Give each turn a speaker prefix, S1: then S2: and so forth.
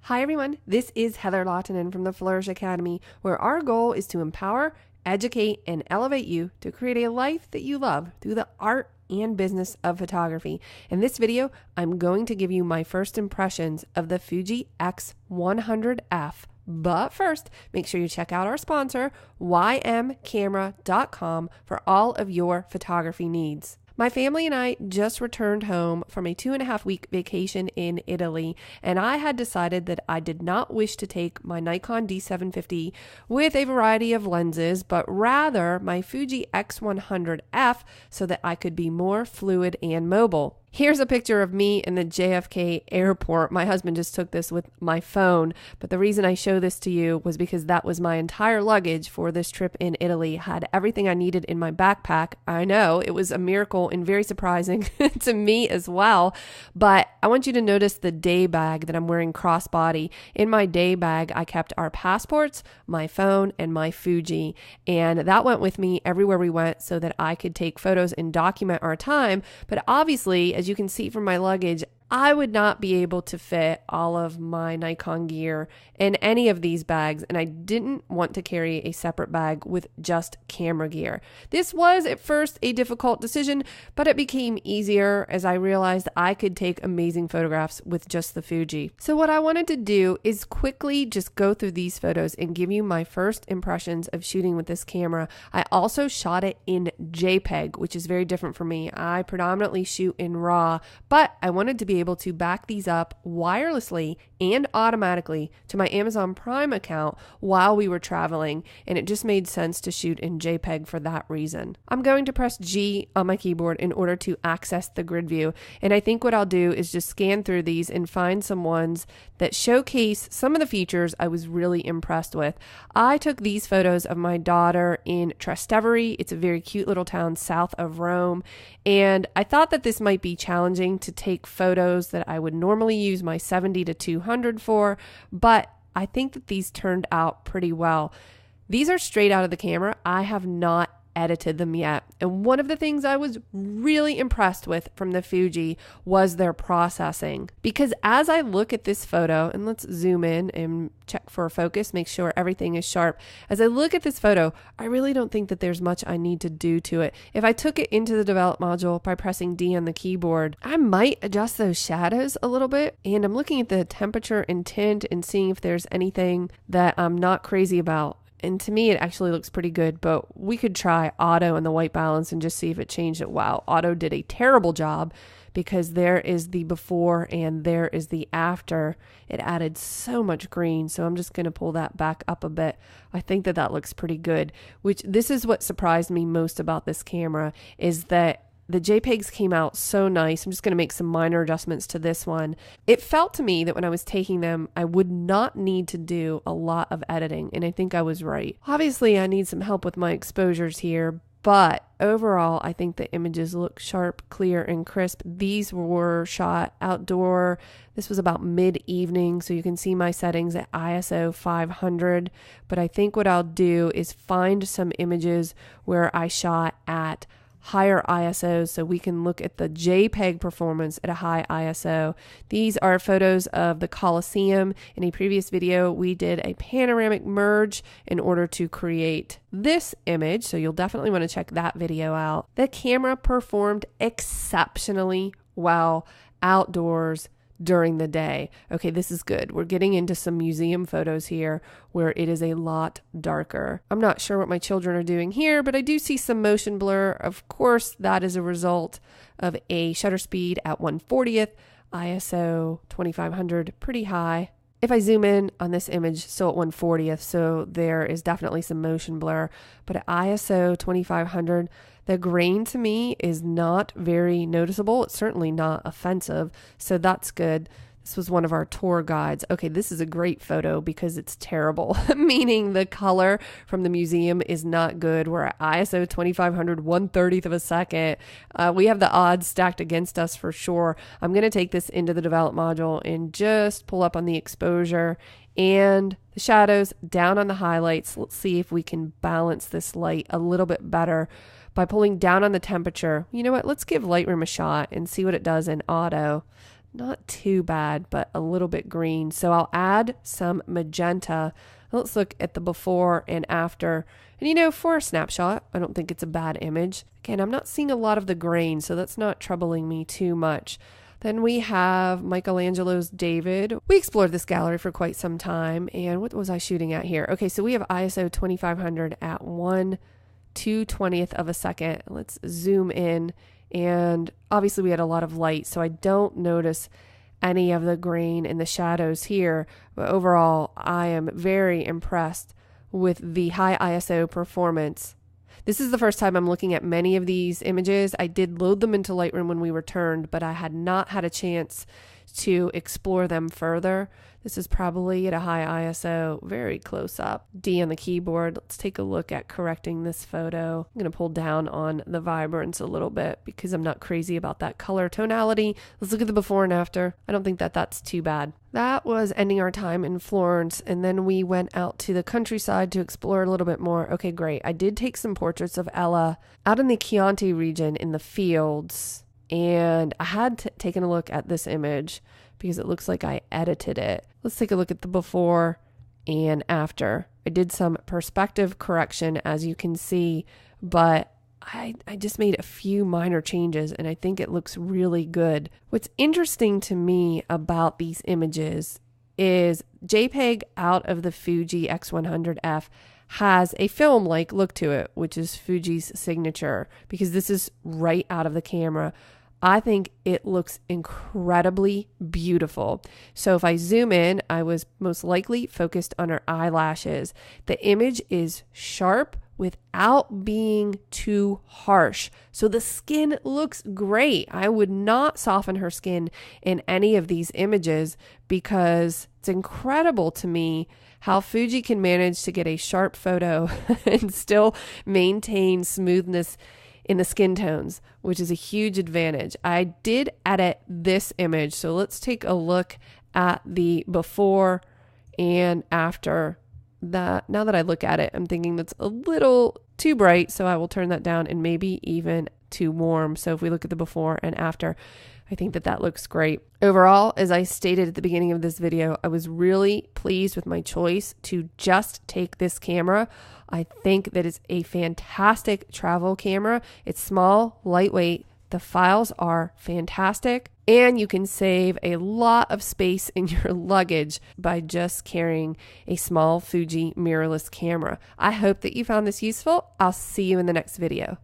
S1: Hi everyone, this is Heather Lottinen from the Flourish.Academy, where our goal is to empower, educate, and elevate you to create a life that you love through the art and business of photography. In this video, I'm going to give you my first impressions of the Fuji X100F. But first, make sure you check out our sponsor, ymcamera.com, for all of your photography needs. My family and I just returned home from a 2.5-week vacation in Italy, and I had decided that I did not wish to take my Nikon D750 with a variety of lenses, but rather my Fuji X100F so that I could be more fluid and mobile. Here's a picture of me in the JFK airport. My husband just took this with my phone, but the reason I show this to you was because that was my entire luggage for this trip in Italy. Had everything I needed in my backpack. I know it was a miracle and very surprising to me as well, but I want you to notice the day bag that I'm wearing crossbody. In my day bag, I kept our passports, my phone, and my Fuji, and that went with me everywhere we went so that I could take photos and document our time. But obviously, as you can see from my luggage, I would not be able to fit all of my Nikon gear in any of these bags, and I didn't want to carry a separate bag with just camera gear. This was at first a difficult decision, but it became easier as I realized I could take amazing photographs with just the Fuji. So what I wanted to do is quickly just go through these photos and give you my first impressions of shooting with this camera. I also shot it in JPEG, which is very different for me. I predominantly shoot in RAW, but I wanted to be able to back these up wirelessly and automatically to my Amazon Prime account while we were traveling, and it just made sense to shoot in JPEG for that reason. I'm going to press G on my keyboard in order to access the grid view, and I think what I'll do is just scan through these and find some ones that showcase some of the features I was really impressed with. I took these photos of my daughter in Trastevere. It's a very cute little town south of Rome, and I thought that this might be challenging to take photos that I would normally use my 70 to 200 for, but I think that these turned out pretty well. These are straight out of the camera. I have not edited them yet. And one of the things I was really impressed with from the Fuji was their processing. Because as I look at this photo, and let's zoom in and check for focus, make sure everything is sharp. As I look at this photo, I really don't think that there's much I need to do to it. If I took it into the develop module by pressing D on the keyboard, I might adjust those shadows a little bit. And I'm looking at the temperature and tint and seeing if there's anything that I'm not crazy about. And to me, it actually looks pretty good, but we could try auto and the white balance and just see if it changed it. Wow, auto did a terrible job because there is the before and there is the after. It added so much green, so I'm just going to pull that back up a bit. I think that that looks pretty good, which this is what surprised me most about this camera is that the JPEGs came out so nice. I'm just going to make some minor adjustments to this one. It felt to me that when I was taking them, I would not need to do a lot of editing, and I think I was right. Obviously, I need some help with my exposures here, but overall, I think the images look sharp, clear, and crisp. These were shot outdoor. This was about mid-evening, so you can see my settings at ISO 500, but I think what I'll do is find some images where I shot at higher ISOs so we can look at the JPEG performance at a high ISO. These are photos of the Colosseum. In a previous video, we did a panoramic merge in order to create this image, so you'll definitely want to check that video out. The camera performed exceptionally well outdoors during the day. Okay, this is good. We're getting into some museum photos here where it is a lot darker. I'm not sure what my children are doing here, but I do see some motion blur. Of course, that is a result of a shutter speed at 1/40th, ISO 2500, pretty high. If I zoom in on this image, still at 1/40th, so there is definitely some motion blur, but at ISO 2500, the grain to me is not very noticeable. It's certainly not offensive, so that's good. This was one of our tour guides. Okay, this is a great photo because it's terrible, meaning the color from the museum is not good. We're at ISO 2500, 1/30th of a second. We have the odds stacked against us for sure. I'm going to take this into the develop module and just pull up on the exposure and the shadows, down on the highlights. Let's see if we can balance this light a little bit better by pulling down on the temperature. You know what? Let's give Lightroom a shot and see what it does in auto. not too bad, but a little bit green. So I'll add some magenta. Let's look at the before and after. And for a snapshot, I don't think it's a bad image. Again, I'm not seeing a lot of the grain, so that's not troubling me too much. Then we have Michelangelo's David. We explored this gallery for quite some time. And what was I shooting at here? Okay, so we have ISO 2500 at 1/220th of a second. Let's zoom in. And obviously we had a lot of light, so I don't notice any of the grain and the shadows here. But overall, I am very impressed with the high ISO performance. This is the first time I'm looking at many of these images. I did load them into Lightroom when we returned, but I had not had a chance to explore them further. This is probably at a high ISO, very close up. D on the keyboard. Let's take a look at correcting this photo. I'm going to pull down on the vibrance a little bit because I'm not crazy about that color tonality. Let's look at the before and after. I don't think that that's too bad. That was ending our time in Florence, and then we went out to the countryside to explore a little bit more. Okay, great. I did take some portraits of Ella out in the Chianti region in the fields, and I had taken a look at this image because it looks like I edited it. Let's take a look at the before and after. I did some perspective correction, as you can see, but I just made a few minor changes and I think it looks really good. What's interesting to me about these images is JPEG out of the Fuji X100F has a film-like look to it, which is Fuji's signature, because this is right out of the camera. I think it looks incredibly beautiful. So if I zoom in, I was most likely focused on her eyelashes. The image is sharp without being too harsh. So the skin looks great. I would not soften her skin in any of these images because it's incredible to me how Fuji can manage to get a sharp photo and still maintain smoothness in the skin tones, which is a huge advantage. I did edit this image, so let's take a look at the before and after. That now that I look at it, I'm thinking that's a little too bright, so I will turn that down, and maybe even too warm. So if we look at the before and after, I think that looks great. Overall, as I stated at the beginning of this video, I was really pleased with my choice to just take this camera. I think that it's a fantastic travel camera. It's small, lightweight. The files are fantastic, and you can save a lot of space in your luggage by just carrying a small Fuji mirrorless camera. I hope that you found this useful. I'll see you in the next video.